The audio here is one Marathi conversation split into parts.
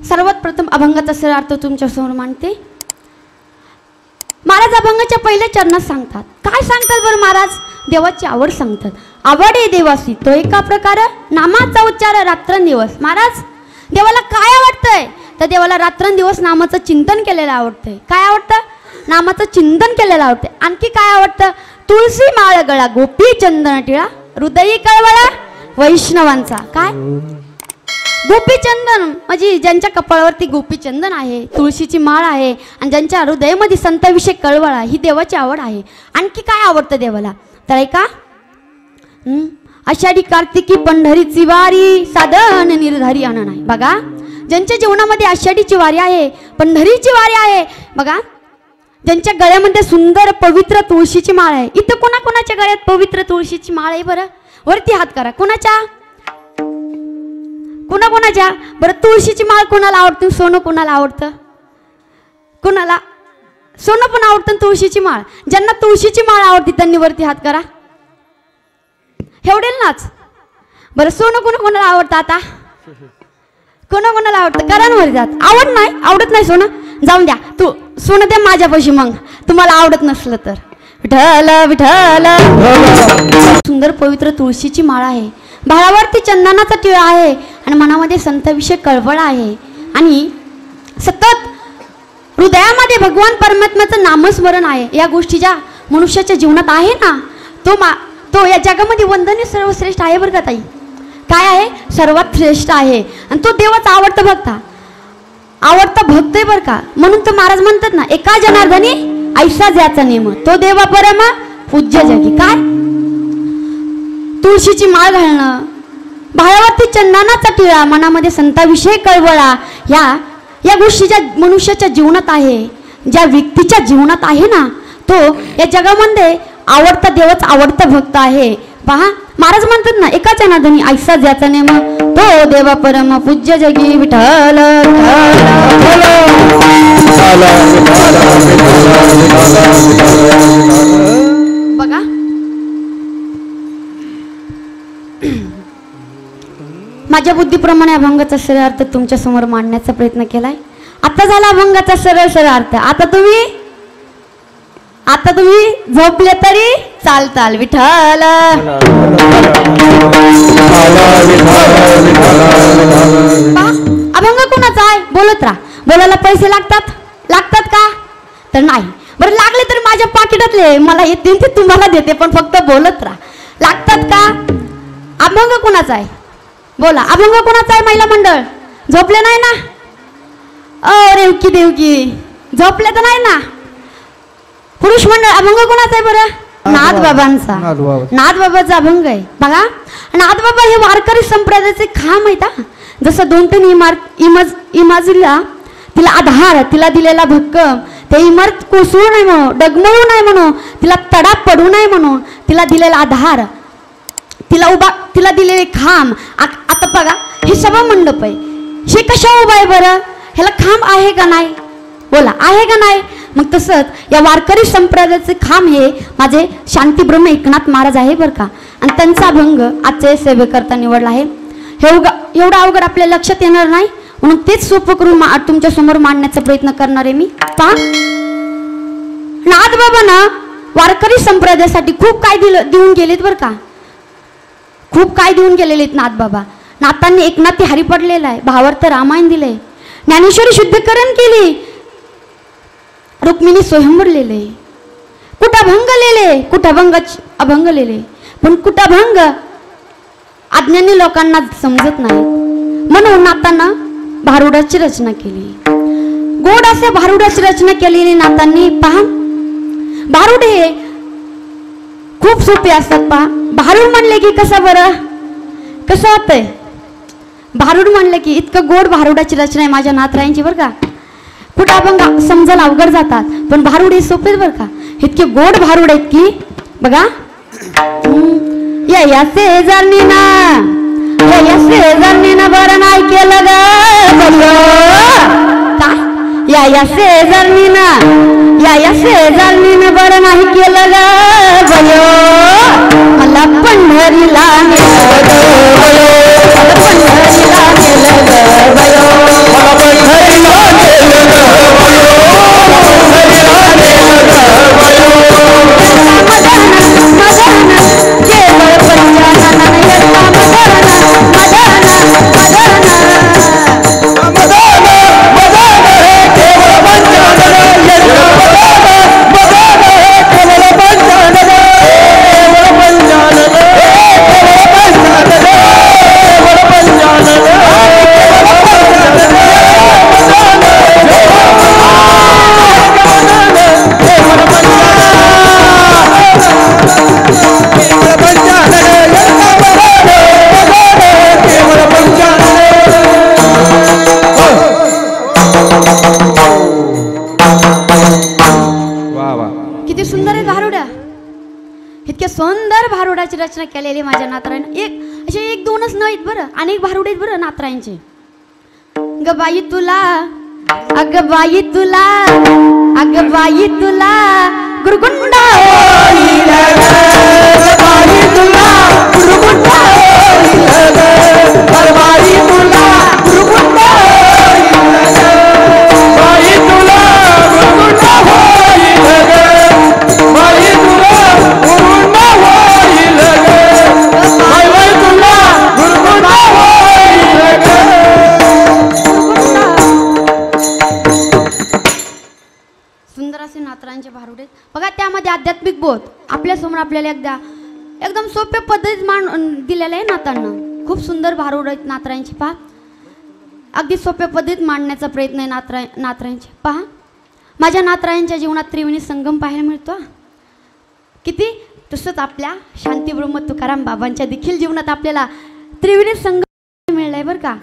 सर्वात प्रथम अभंगाचा सरळ अर्थ तुमच्या समोर मांडते. महाराज अभंगाच्या पहिल्या चरणात सांगतात. काय सांगतात बरं महाराज? देवाची आवड सांगतात. आवड आहे देवाची तो एका प्रकार नामाचा उच्चार रात्रंदिवस. महाराज देवाला काय आवडतंय? तर देवाला रात्रंदिवस नामाचं चिंतन केलेलं आवडतंय. काय आवडतं? नामाचं चिंतन केलेलं आवडतंय. आणखी काय आवडतं? तुळशी माळ गळा गोपी चंदन टिळा हृदयी कळवळा वैष्णवांचा. काय गोपीचंदन म्हणजे ज्यांच्या कपाळावरती गोपीचंदन आहे, तुळशीची माळ आहे आणि ज्यांच्या हृदयामध्ये संताविषयी कळवळा, ही देवाची आवड आहे. आणखी काय आवडतं देवाला? तर ऐका. आषाढी कार्तिकी पंढरीची वारी साधन निर्धारी अन नाही. बघा ज्यांच्या जीवनामध्ये आषाढीची वारी आहे, पंढरीची वारी आहे, बघा ज्यांच्या गळ्यामध्ये सुंदर पवित्र तुळशीची माळ आहे. इथं कोणाकोणाच्या गळ्यात पवित्र तुळशीची माळ आहे बरं? वरती हात करा. कोणाच्या? कोणाकोणाच्या? बरं तुळशीची माळ कोणाला आवडते? सोनं कोणाला आवडतं? कोणाला सोनं पण आवडतं तुळशीची माळ. ज्यांना तुळशीची माळ आवडते त्यांनी वरती हात करा. एवढेल नाच. बरं सोनं कोणाला आवडतं? आता कोणाला आवडतं? करा ना वरती जात. आवडत नाही सोनं? जाऊन द्या. तू सोनं द्या माझ्यापाशी मग तुम्हाला आवडत नसलं तर. विठ्ठल विठ्ठल. सुंदर पवित्र तुळशीची माळ आहे, भाळावरती चंदनाचा टिळा आहे आणि मनामध्ये संताविषयी कळवळ आहे आणि सतत हृदयामध्ये भगवान परमात्म्याचं नामस्मरण आहे. या गोष्टी ज्या मनुष्याच्या जीवनात आहे ना, तो या जगामध्ये वंदनीय सर्वश्रेष्ठ आहे बरं का ताई. काय आहे? सर्वात श्रेष्ठ आहे आणि तो देवाचा आवडता भक्त आहे बरं का. म्हणून तर महाराज म्हणतात ना, एका जनार्दनी ऐसा ज्याचा नेम तो देवा परम पूज्य जगी. काय तुळशीची माळ घालणं, भाळावरती चंदनाचा टिळा, मनामध्ये संताविषयी कळवळा, या गोष्टी ज्या मनुष्याच्या जीवनात आहे, ज्या व्यक्तीच्या जीवनात आहे ना, तो या जगामध्ये आवडता देवाचा आवडता भक्त आहे. पहा महाराज म्हणतात ना, एका जनार्दनी ऐसा ज्याचा नेम तो देवा परम पूज्य जगी. विठ्ठल बघा माझ्या बुद्धीप्रमाणे अभंगाचा सरळ अर्थ तुमच्या समोर मांडण्याचा प्रयत्न केलाय. आता झाला अभंगाचा सरळ अर्थ. आता तुम्ही झोपले तरी चालताल. विठ्ठल अभंग कोणाचा आहे? बोलत राहा. बोलायला पैसे लागतात का? तर नाही. बरं लागले तर माझ्या पाकिटातले मला येते ते तुम्हाला देते, पण फक्त बोलत राहा. लागतात का? अभंग कोणाचा आहे? बोला. अभंग कोणाचा आहे? महिला मंडळ झोपले नाही ना? रेवकी देवकी झोपले तर नाही ना? पुरुष मंडळ अभंग कोणाचा आहे बरं? नाथबाबांचा. नाथबाबाचा अभंग आहे. बघा नाथबाबा हे वारकरी संप्रदायाचे खांब आहेत. जसं दोन तीन इमाजीला तिला आधार, तिला दिलेला भक्कम, ते इमारत कोसळू नाही म्हणून, डगमळू नाही म्हणून, तिला तडा पडू नाही म्हणून तिला दिलेला आधार, तिला दिलेले खांब. आता बघा हे सभा मंडप आहे, हे कशा उभा आहे बरं? ह्याला खांब आहे का नाही? बोला आहे का नाही? मग तसंच या वारकरी संप्रदायाचे खांब हे माझे शांतीब्रह्म एकनाथ महाराज आहे बरं का. आणि त्यांचा अभंग आजच्या सेवेकरता निवडला आहे. एवढं अवघड आपल्या लक्षात येणार नाही, म्हणून तेच सोपं करून तुमच्या समोर मांडण्याचा प्रयत्न करणार आहे मी. पहा नाथबाबांना वारकरी संप्रदायासाठी खूप काय देऊन गेलेत बरं का. खूप काय देऊन गेलेले आहेत नाथबाबा. नाथांनी एकनाथी हरी पडलेला आहे, भावार्थ रामायण दिले, ज्ञानेश्वरी शुद्धीकरण केली, रुक्मिणी स्वयंवर लिहिले, अभंग लिहिले. पण कुटाभंग अज्ञानी लोकांना समजत नाही, म्हणून नाथांना भारुडाची रचना केली. गोड असे भारुडाची रचना केलेली नाथांनी. पहा भारुड हे खूप सोपे असतात. पहा भारुड म्हणले की कसं बरं, कसं होतंय? भारुड म्हणले की इतकं गोड भारुडाची रचना आहे माझ्या नाथरायांची बरं का. कुठं अभंग समजायला अवघड जातात, पण भारुड हे सोपेच बरं का. इतके गोड भारुड आहेत की बघा. या शेजारणीनं बरं नाही केलं ग काय. या शेजारणीनं बरं नाही केलं ग मला पंढरीला रचना केलेली माझ्या नातराईनं. असे एक दोनच नाहीत बरं, अनेक भारुडे आहेत बरं नातराईंचे. ग बाई तुला, अग बाई तुला, अग बाई तुला गुरगुंडा होईल ग, बाई तुला गुरगुंडा होईल ग, बाई तुला गुरगुंडा होईल ग, बाई तुला गुरगुंडा होईल ग, बाई तुला गुरगुंडा होईल ग, बाई तुला गुरगुंडा होईल ग. सुंदर असे नातरांचे भारुडे बघा. त्यामध्ये आध्यात्मिक बोध आपल्या समोर आपल्याला एकदम सोप्या पद्धतीत दिलेलं आहे नातांना. खूप सुंदर भारुड आहेत नातरांचे. पहा अगदी सोप्या पद्धतीत मांडण्याचा प्रयत्न आहे नातरांचे. पहा माझ्या नातरांच्या जीवनात त्रिवेणी संगम पाहायला मिळतो. किती तसंच आपल्या शांतीब्रह्म तुकाराम बाबांच्या देखील जीवनात आपल्याला त्रिवेणी संगम मिळलाय बरं का.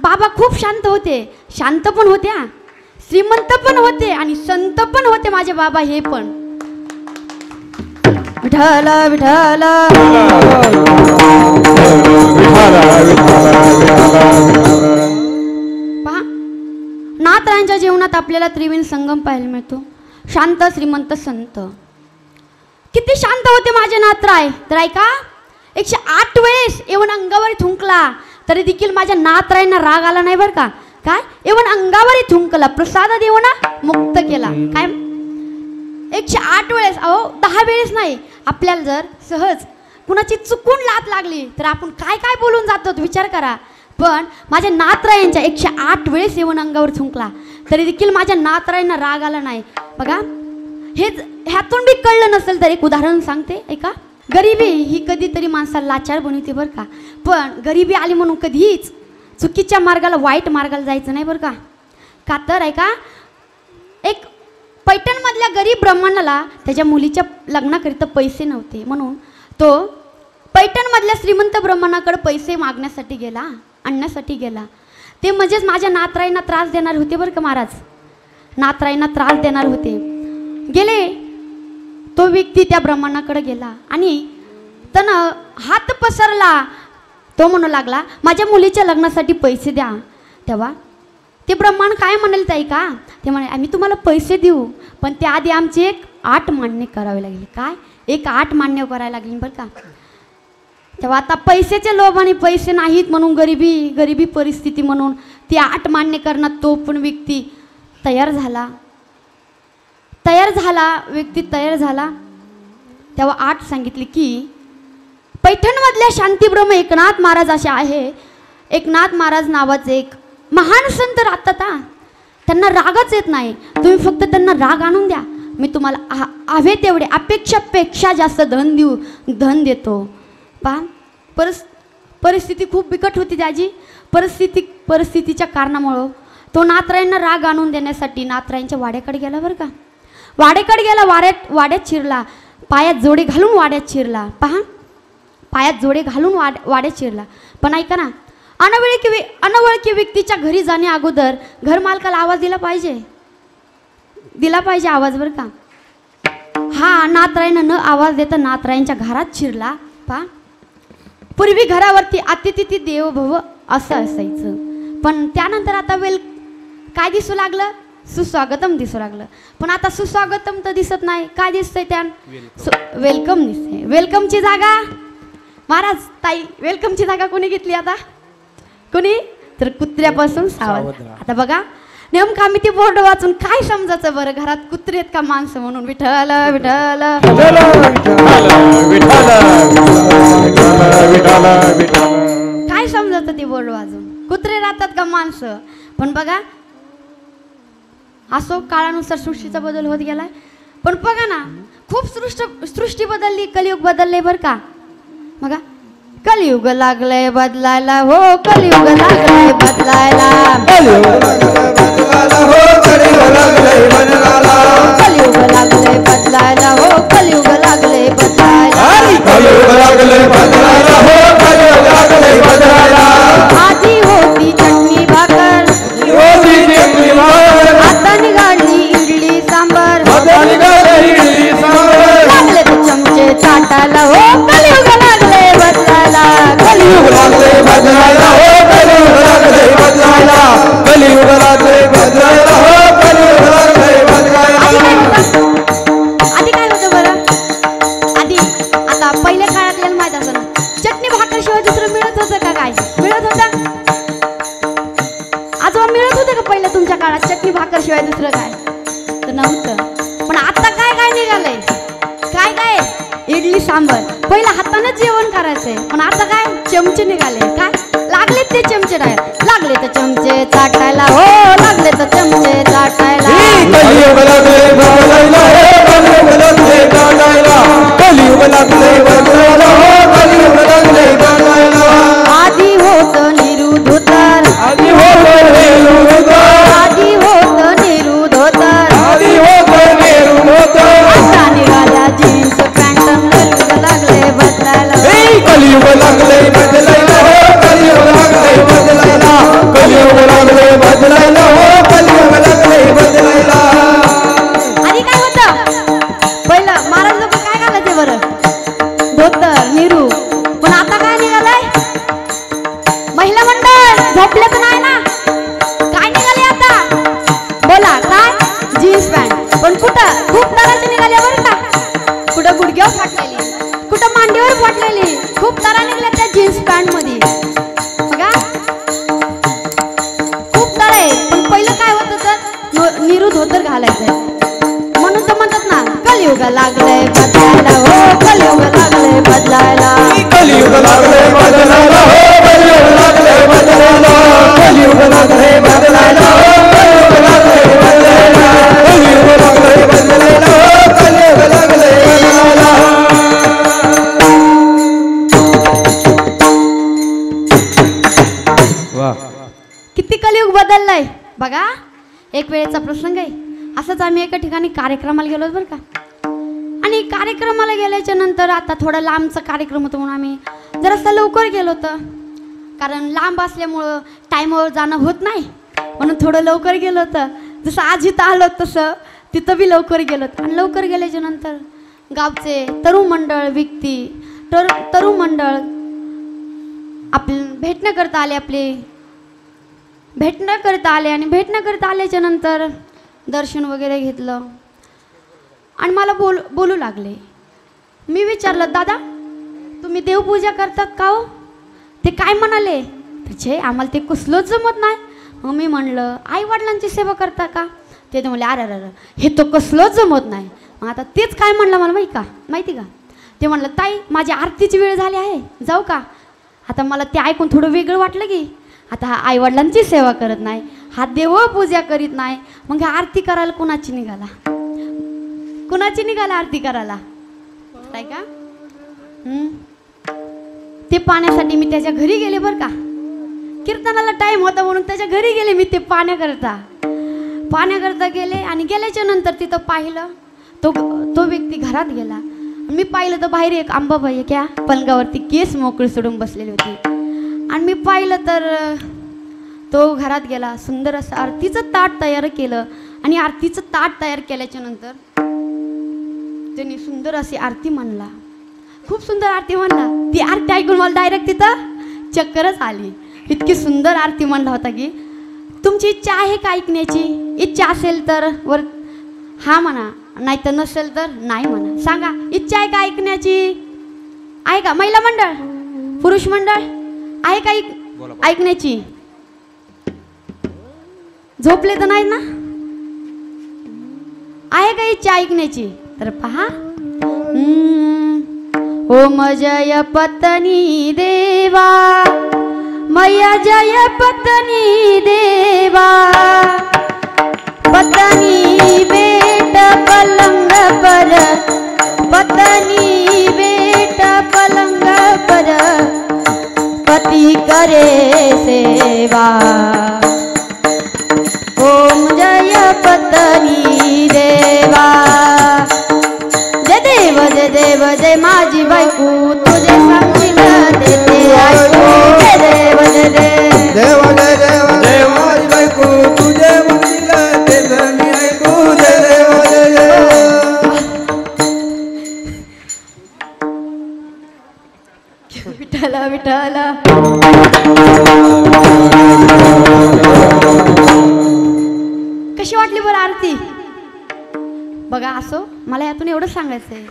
बाबा खूप शांत होते, शांत पण होत्या, श्रीमंत पण होते आणि संत पण होते माझे बाबा. हे पण विठ्ठल विठ्ठल पहा नातरांच्या जीवनात आपल्याला त्रिवेणी संगम पाहायला मिळतो. शांत, श्रीमंत, संत. किती शांत होते माझे नातराय. तर ऐका 108 वेळेस येऊन अंगावर थुंकला तरी देखील माझ्या नातरायांना राग आला नाही बरं का. काय येऊन अंगावर थुंकला, प्रसाद देऊन मुक्त केला. काय 108 वेळेस, अहो 10 वेळेस नाही. आपल्याला जर सहज कुणाची चुकून लात लागली तर आपण काय काय बोलून जातो विचार करा. पण माझ्या नातरायांच्या 108 वेळेस येऊन अंगावर थुंकला तरी देखील माझ्या नातरायांना राग आला नाही बघा. हेच ह्यातून बी कळलं नसेल तर एक उदाहरण सांगते ऐका. गरिबी ही कधीतरी माणसाला लाचार बनवते बरं का. पण गरिबी आली म्हणून कधीच चुकीच्या मार्गाला, वाईट मार्गाला जायचं नाही बरं का. का तर ऐका एक पैठणमधल्या गरीब ब्राह्मणाला त्याच्या मुलीच्या लग्नाकरिता पैसे नव्हते म्हणून तो पैठणमधल्या श्रीमंत ब्राह्मणाकडे पैसे मागण्यासाठी गेला, आणण्यासाठी गेला. ते म्हणजेच माझ्या नातराईंना त्रास देणार होते बरं का महाराज. नातराईंना त्रास देणार होते. गेले तो व्यक्ती त्या ब्राह्मणाकडे गेला आणि त्यानं हात पसरला. तो म्हणू लागला माझ्या मुलीच्या लग्नासाठी पैसे द्या. तेव्हा ते ब्राह्मण काय म्हणाले ताई का, ते म्हणे आम्ही तुम्हाला पैसे देऊ पण त्याआधी आमची एक अट मान्य करावी लागेल. काय एक अट मान्य करायला लागली बरं का. तेव्हा आता पैशाच्या लोभाने, पैसे नाहीत म्हणून गरिबी परिस्थिती म्हणून ती अट मान्य करण्यात तो पण व्यक्ती तयार झाला. व्यक्ती तयार झाला. तेव्हा अट सांगितली की पैठणमधल्या शांतीब्रह्म एकनाथ महाराज असे आहे. एकनाथ महाराज नावाचे एक महान संत राहतात. त्यांना रागच येत नाही. तुम्ही फक्त त्यांना राग आणून द्या, मी तुम्हाला हवे तेवढे अपेक्षापेक्षा जास्त धन देतो. पहा परिस्थिती खूप बिकट होती त्याची. परिस्थितीच्या कारणामुळं तो नातराईंना राग आणून देण्यासाठी नातराईंच्या वाड्याकडे गेला बरं का. वाड्याकडे गेला, वाड्यात शिरला, पायात जोडे घालून वाड्यात शिरला. पहा पायात जोडे घालून वाड्यात शिरला. पण ऐका ना, अनवळखी व्यक्तीच्या घरी जाण्या अगोदर घर मालकाला आवाज दिला पाहिजे आवाज बरं का. हा नातराईनं न आवाज देता नातराईंच्या घरात शिरला. पहा पूर्वी घरावरती अतिथी देवो भव असं असायचं. पण त्यानंतर आता काय दिसू लागलं, सुस्वागतम दिसू लागलं. पण आता सुस्वागतम तर दिसत नाही. काय दिसतंय त्या वेलकम दिसतंय. वेलकमची जागा महाराज ताई, वेलकमची जागा कोणी घेतली आता, कोणी तर कुत्र्यापासून सावध. आता बघा नेमकं आम्ही ती बोर्ड वाचून काय समजायचं बरं, घरात कुत्रे आहेत का माणसं म्हणून. विठ्ठल विठ्ठल काय समजायचं ते बोर्ड वाचून, कुत्रे राहतात का माणसं. पण बघा असो काळानुसार सृष्टीचा बदल होत गेलाय. पण बघा ना खूप सृष्टी बदलली, कलियुग बदलले बरं का. बघा कलियुग लागलंय बदलायला, हो कलियुग लागलंय बदलायला, कलियुग लागलंय बदलायला, कलियुग लागलंय बदलायला, हो कलियुग लागलंय बदलायला, कलियुग लागलंय बदलायला, हो कलियुग लागलंय बदलायला. आधी होती चटणी भाकर, आता निघाली इडली सांबार, लागले चमचे चाटायला, हो कलियुग लागलंय आपल्याला माहित असं चटणी भाकर शिवाय दुसरं मिळत होतं का? काय मिळत होतं? आजोबा मिळत होतं का पहिलं तुमच्या काळात चटणी भाकर शिवाय दुसरं काय? तर नव्हतं. पण आता काय काय निघालंय? काय काय? इडली सांबर. पहिलं हातानंच जेवण करायचंय, पण आता काय चमचे निघाले. काय लागले ते चमचे लागले तर चमचे चाटायला. हो लागले तर चमचे चाटायला. कलियुग लागले बदलायला, कलियुग लागले बदलायला, कलियुग लागले बदलायला, कलियुग लागले बदलायला. आधी होतं निरुधोतर, आधी होतं निरुधोतर, आधी होतं निरुधोतर, आधी होतं निरुधोतर. आता निघाल्या जीन्स पॅन्ट. कलियुग लागले बदलायला. कलियुग लागले बदलायला, कलियुग लागले बदलायला, कलियुग लागले बदलायला, कलियुग लागले बदलायला. आधी काय होतं? पहिलं महाराज लोक काय घालायचे बरं? धोतर निरू. पण आता काय निघालंय? महिला मंडळ झोपले तर नाही ना? काय निघाले आता? बोला काय? Jeans pant. पण कुठं खूप तराचे निघाले बरं का? कुठं गुडघ्यावर फाटलेली, कुठं मांडीवर फाटलेली, खूप तरा निघाल्या त्या जीन्स पॅन्ट मध्ये. बघा खूप तरा आहे. पण पहिलं काय होतं तर निरू धोतर घालायचंय. म्हणून तर म्हणतात ना कलियुग लागलंय बदलायला. हो कलियुग लागलंय बदलायला. कलियुग लागले बदलायला, कलियुग लागले बदलायला, कलियुग लागले बदलायला, कलियुग लागले बदलायला, कलियुग लागले बदलायला, कलियुग लागले बदलायला. वाह, किती कलियुग बदललाय बघा. एक वेळेचा प्रसंग आहे. असंच आम्ही एका ठिकाणी कार्यक्रमाला गेलो बरं का. आणि कार्यक्रमाला गेल्याच्या नंतर आता थोडा लांबचा कार्यक्रम होता म्हणून आम्ही जरासं लवकर गेलो होतं. कारण लांब असल्यामुळं टाईमवर जाणं होत नाही, म्हणून थोडं लवकर गेलो होतं. जसं आज इथं आलो तसं तिथं बी लवकर गेलो. आणि लवकर गेल्याच्या नंतर गावचे तरुण मंडळ व्यक्ती तरुण मंडळ आपले भेटणं करता आले. आणि भेटणं करता आल्याच्या नंतर दर्शन वगैरे घेतलं आणि मला बोलू लागले. मी विचारलं दादा तुम्ही देवपूजा करतात का हो? ते काय म्हणाले? छे आम्हाला ते कसलंच जमत नाही. मग मी म्हणलं आई वडिलांची सेवा करता का? ते म्हणले अरे अरे हे तो कसलंच जमत नाही. मग आता तेच काय म्हणलं मला माहिती का? ते म्हणलं ताई माझी आरतीची वेळ झाली आहे जाऊ का? आता मला ते ऐकून थोडं वेगळं वाटलं की आता हा आईवडिलांची सेवा करत नाही, हा देवपूजा करीत नाही, मग आरती करायला कुणाची निघाला आरती करायला? काय का ते पाण्यासाठी मी त्याच्या घरी गेले बरं का. कीर्तनाला टाइम होता म्हणून त्याच्या घरी गेले मी. ते पाण्याकरता गेले आणि गेल्याच्या नंतर तिथं पाहिलं तो व्यक्ती घरात गेला. मी पाहिलं तर बाहेर एक अंबाबाई क्या पलंगावरती केस मोकळी सोडून बसलेली होती. आणि मी पाहिलं तर तो घरात गेला. सुंदर असं आरतीचं ताट तयार केलं. आणि आरतीचं ताट तयार केल्याच्या नंतर त्यांनी सुंदर अशी आरती म्हणला. खूप सुंदर आरती म्हणला. ती आरती ऐकून मला डायरेक्ट तिथं चक्करच आली. इतकी सुंदर आरती म्हणला होता की तुमची इच्छा आहे का ऐकण्याची? इच्छा असेल तर वर हा म्हणा, नाही तर नसेल तर नाही म्हणा. सांगा इच्छा आहे का ऐकण्याची? आहे का? महिला मंडळ पुरुष मंडळ आहे का ऐकण्याची? झोपले तर नाही ना? आहे का इच्छा ऐकण्याची? तर पहा ओम जय पत्नी देवा मैया जय पत्नी देवा पत्नी बेट पलंग पर पत्नी बेट पलंग पर पति करे सेवा ओम जय पत्नी देवा जय देव जय माझी बायको तुझे सांगितलं देते ऐकू जय देव जय देव जय देव जय माझी बायको तुझे सांगितलं देते मी ऐकू जय देव जय देव. विठ्ठला विठ्ठला. कशी वाटली बरं आरती? बघा असो मला यातून एवढं सांगायचंय.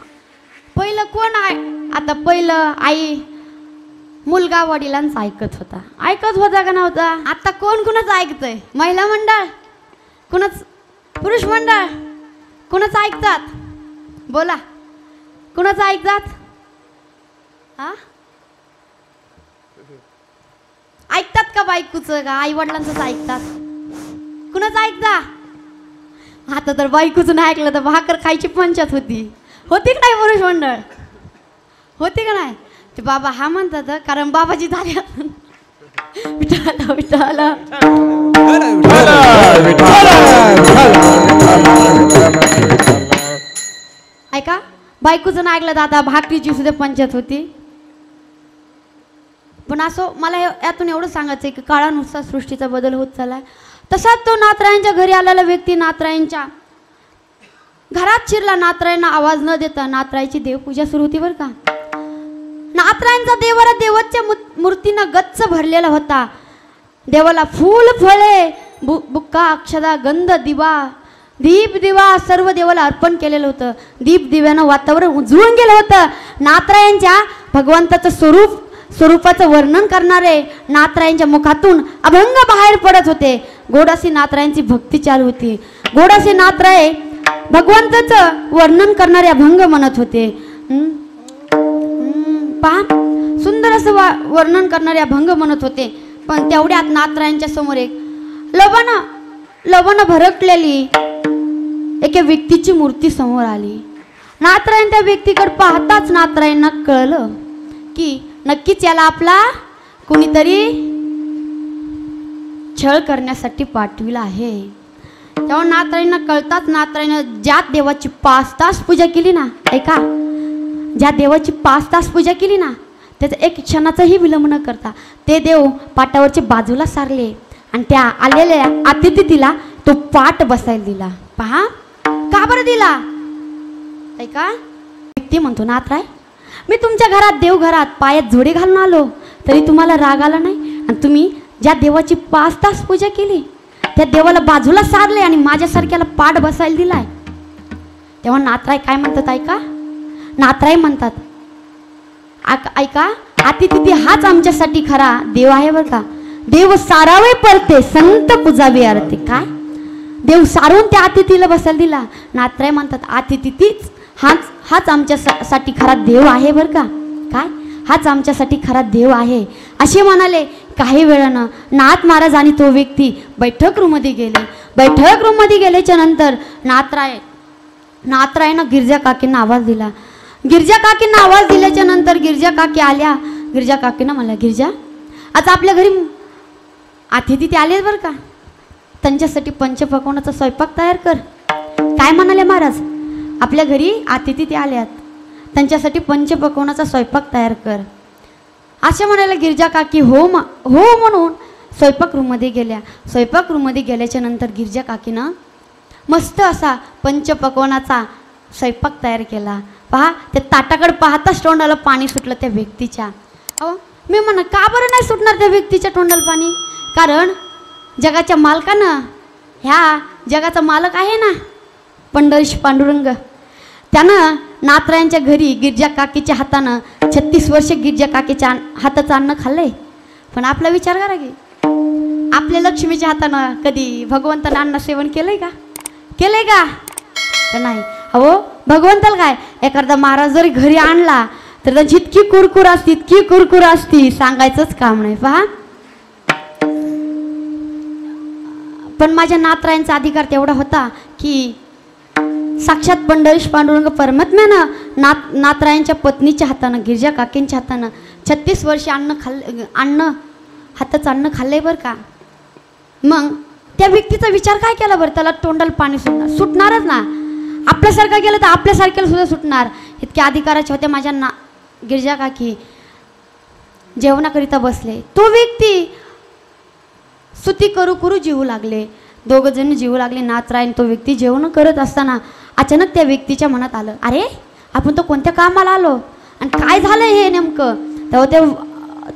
पहिलं पहिलं कोण आहे? आता पहिलं आई मुलगा वडिलांचं ऐकत होता का नव्हता? आता कोण कुणाचं ऐकतंय? महिला मंडळ, कुणाच पुरुष मंडळ, कुणाचं ऐकतात? बोला, कुणाचं ऐकतात? हा, ऐकतात का बायकोचं का आई वडिलांचंच ऐकतात? कुणाचं ऐकता? आता तर बायकोचं नाही ऐकलं तर भाकर खायची पंचायत होती का नाही? पुरुष मंडळ होती का नाही? ते बाबा हा म्हणतात कारण बाबाजी झाले. विठाला विठाला ऐका, बायकोचं नाही ऐकलं तर आता भाकरीची सुद्धा पंचायत होती. पण असं मला यातून एवढं सांगायचं आहे की काळानुसार सृष्टीचा बदल होत चाललाय. तसाच तो नाथरायांच्या घरी आलेला व्यक्ती नाथरायांच्या घरात शिरला. नाथरायांना आवाज न देता नाथरायची देवपूजा सुरू होती बरं का. नाथरायांचा देवाला देवाच्या मूर्तीनं गच्च भरलेला होता. देवाला फूल फळे बुक्का अक्षदा गंध दिवा दीप दिवा सर्व देवाला अर्पण केलेलं होतं. दीप दिव्यानं वातावरण उजळून गेलं होतं. नाथरायांच्या भगवंताचं स्वरूपाचं वर्णन करणारे नाथरायांच्या मुखातून अभंग बाहेर पडत होते. गोडासी नाथरायांची भक्ती चालू होती. गोडासी नाथराय भगवंताचं वर्णन करणारे अभंग म्हणत होते. पहा, सुंदर असं वर्णन करणारे अभंग म्हणत होते. पण तेवढ्यात नाथरायांच्या समोर एक लवण भरकलेली एका व्यक्तीची मूर्ती समोर आली. नाथरायन त्या व्यक्तीकडे पाहताच नाथरायांना कळलं की नक्कीच याला आपला कोणीतरी छळ करण्यासाठी पाठविला आहे. तेव्हा नाथरायांना कळताच नाथरायनं ज्या देवाची 5 तास पूजा केली ना, ऐका, ज्या देवाची 5 तास पूजा केली ना, त्याचं एक क्षणाचाही विलंब न करता ते देव पाटावरचे बाजूला सारले आणि त्या आलेल्या अतिथीला तो पाट बसायला दिला. पहा, का बरं दिला? ऐका, व्यक्ती म्हणतो नाथराय, मी तुमच्या घरात देवघरात पायात जोडे घालून आलो तरी तुम्हाला राग आला नाही आणि तुम्ही ज्या देवाची 5 तास पूजा केली त्या देवाला बाजूला सारले आणि माझ्यासारख्याला पाठ बसायला दिलाय. तेव्हा नाथराय काय म्हणतात? ऐका, नाथराय म्हणतात, ऐका, अतिथी हाच आमच्यासाठी खरा देव आहे बरं का. देव सारावे परते संत पूजावे आरते. काय देव सारून त्या अतिथीला बसायला दिला. नाथराय म्हणतात अतिथीच हाच आमच्यासाठी खरा देव आहे बरं का. काय, हाच आमच्यासाठी खरा देव आहे असे म्हणाले. काही वेळानं नाथ महाराज आणि तो व्यक्ती बैठक रूममध्ये गेले. बैठक रूममध्ये गेल्याच्या नंतर नाथरायनं गिरजा काकींना आवाज दिला. गिरजा काकींना आवाज दिल्याच्या नंतर गिरजा काकी आल्या. गिरजा काकींना म्हणल्या, गिरजा, आता आपल्या घरी अतिथी ते आले बरं का, त्यांच्यासाठी पंचपक्वान्नाचा स्वयंपाक तयार कर. काय म्हणाले महाराज? आपल्या घरी अतिथी ते आल्यात, त्यांच्यासाठी पंचपक्वान्नाचा स्वयंपाक तयार कर असे म्हणायला गिरजा काकी हो म्हणून स्वयंपाक रूममध्ये गेल्या. स्वयंपाक रूममध्ये गेल्याच्या नंतर गिरजा काकीनं मस्त असा पंचपक्वान्नाचा स्वयंपाक तयार केला. पहा, त्या ताटाकडे पाहताच तोंडाला पाणी सुटलं त्या व्यक्तीच्या. अहो, मी म्हणा, का बरं नाही सुटणार त्या व्यक्तीच्या तोंडाला पाणी? कारण जगाच्या मालकानं, ह्या जगाचा मालक आहे ना पंढरीश पांडुरंग, त्यानं नाथरायांच्या घरी गिरजा काकीच्या हातानं 36 वर्ष गिरजा काकीच्या हाताचं अन्न खाल्लंय. पण आपला विचार करा की आपल्या लक्ष्मीच्या हातानं कधी भगवंतानं अन्न सेवन केलंय का? तर नाही. अहो, भगवंताला काय, एखादा महाराज जरी घरी आणला तर त्याची इतकी कुरकुर असती सांगायचंच काम नाही. पहा, पण माझ्या नाथरायांचा अधिकार तेवढा होता की साक्षात पंढरीश पांडुरंग परमात्म्यानं नाथरायांच्या पत्नीच्या हातानं गिरजा काकींच्या हातानं 36 वर्ष हाताचं अन्न खाल्लंय बरं का. मग त्या व्यक्तीचा विचार काय केला बरं? त्याला तोंडाला पाणी सुटणारच ना. आपल्यासारखं गेलं तर आपल्यासारख्याला सुद्धा सुटणार. इतक्या अधिकाराच्या होत्या माझ्या गिरजा काकी. जेवणाकरिता बसले. तो व्यक्ती स्तुती करू जीवू लागले. दोघं जण जीवू लागले. नाथरायन तो व्यक्ती जेवण करत असताना अचानक त्या व्यक्तीच्या मनात आलं, अरे आपण तो कोणत्या कामाला आलो आणि काय झालं हे नेमकं? तेव्हा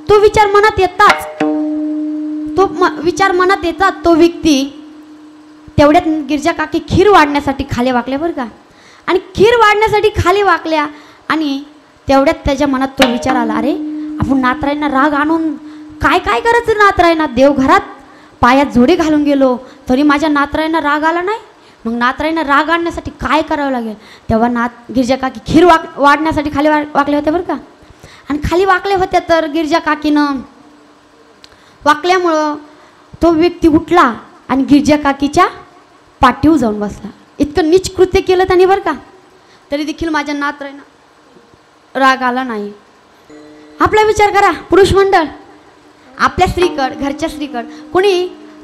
तो विचार मनात येतात तो व्यक्ती तेवढ्यात गिरजा काकी खीर वाढण्यासाठी खाली वाकल्या बरं का. आणि खीर वाढण्यासाठी खाली वाकल्या आणि तेवढ्यात त्याच्या मनात तो विचार आला, अरे आपण नातराईंना राग आणून काय काय करायचं नातराईंना, देवघरात पायात जोडे घालून गेलो तरी माझ्या नातराईंना राग आला नाही, मग नातराईंना राग आणण्यासाठी काय करावं लागेल. तेव्हा गिरजा काकी खीर वाढण्यासाठी खाली वाकले होते बरं का, आणि खाली वाकले होते तर गिरजा काकीनं वाकल्यामुळं तो व्यक्ती उठला आणि गिरजा काकीच्या पाठीवर जाऊन बसला. इतकं नीच कृत्य केलं त्यांनी बरं का, तरी देखील माझ्या नातराईंना राग आला नाही. आपला विचार करा पुरुष मंडळ, आपल्या स्त्रीकड, घरच्या स्त्रीकड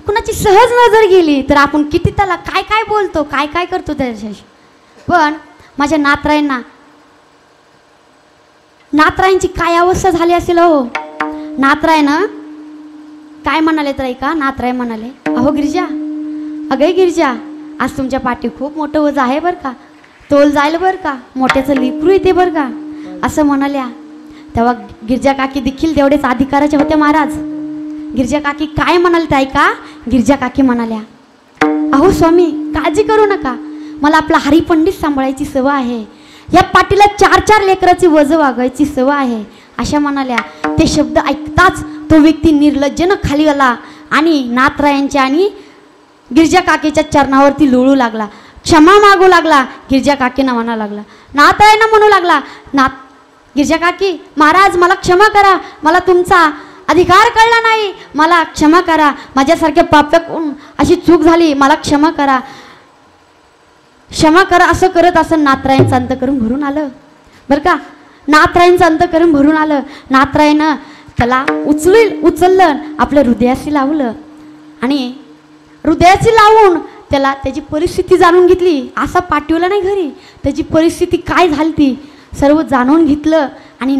कुणाची सहज नजर गेली तर आपण किती त्याला काय काय बोलतो, काय काय करतो त्याच्याशी. पण माझ्या नातराईंची काय अवस्था झाली असेल हो. नातराईनं काय म्हणाले तर ऐका, नातराई म्हणाले, अहो गिरजा, अगं गिरजा, आज तुमच्या पाठी खूप मोठं वज आहे बरं का, तोल जाईल बरं का, मोठ्याचं लेकरू येते बरं का, असं म्हणाल्या. तेव्हा गिरजा काकी देखील तेवढेच अधिकाराच्या होत्या महाराज. गिरजा काकी काय म्हणाले ते ऐका. गिरजा काकी म्हणाल्या, अहो स्वामी काळजी करू नका, मला आपला हरिपंडित सांभाळायची सवय आहे, या पाठीला 4-4 लेकराची वज वागायची सवय आहे, अशा म्हणाल्या. ते शब्द ऐकताच तो व्यक्ती निर्लज्जन खाली आला आणि नातरायांच्या आणि गिरजा काकीच्या चरणावरती लोळू लागला, क्षमा मागू लागला. गिरजा काकींना म्हणा लागला, नातरायांना म्हणू लागला, गिरजा काकी महाराज मला क्षमा करा, मला तुमचा अधिकार कळला नाही, मला क्षमा करा, माझ्यासारख्या पापकून अशी चूक झाली, मला क्षमा करा, क्षमा करा. असं करत असं नातरायांचं अंतकरण भरून आलं बरं का, नातरायांचं अंतकरण भरून आलं. नातरायनं त्याला उचललं, आपल्या हृदयाशी लावलं आणि हृदयाची लावून त्याला त्याची परिस्थिती जाणून घेतली. असा पाठवला नाही घरी, त्याची परिस्थिती काय झाली ती सर्व जाणून घेतलं. आणि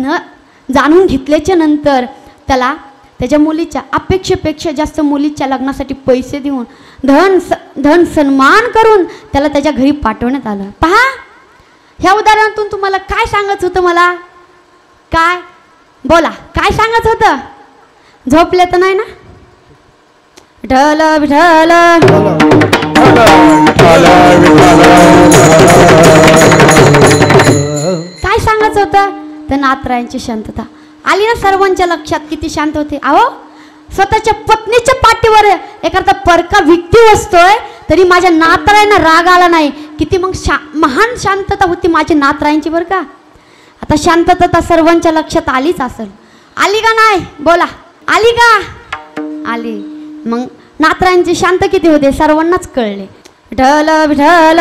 जाणून घेतल्याच्या नंतर त्याला त्याच्या मुलीच्या अपेक्षेपेक्षा जास्त मुलीच्या लग्नासाठी पैसे देऊन धन सन्मान करून त्याला त्याच्या घरी पाठवण्यात आलं. पहा, ह्या उदाहरणातून तुम्हाला काय सांगायचं होतं, मला काय बोला, काय सांगायचं होतं? झोपले तर नाही ना? विठ्ठल विठ्ठल काय सांगायचं होतं? तर नातरायांची शांतता आली ना सर्वांच्या लक्षात. किती शांत होते. अहो, स्वतःच्या पत्नीच्या पाठीवर एखादा परका व्यक्ती बसतोय तरी माझ्या नातरायांना राग आला नाही. किती मग महान शांतता होती माझ्या नातरायांची बरं का. आता शांतता सर्वांच्या लक्षात आलीच असेल. आली का नाही बोला, आली का? आली. मग नातरायांची शांत किती होते सर्वांनाच कळले. विठ्ठल विठ्ठल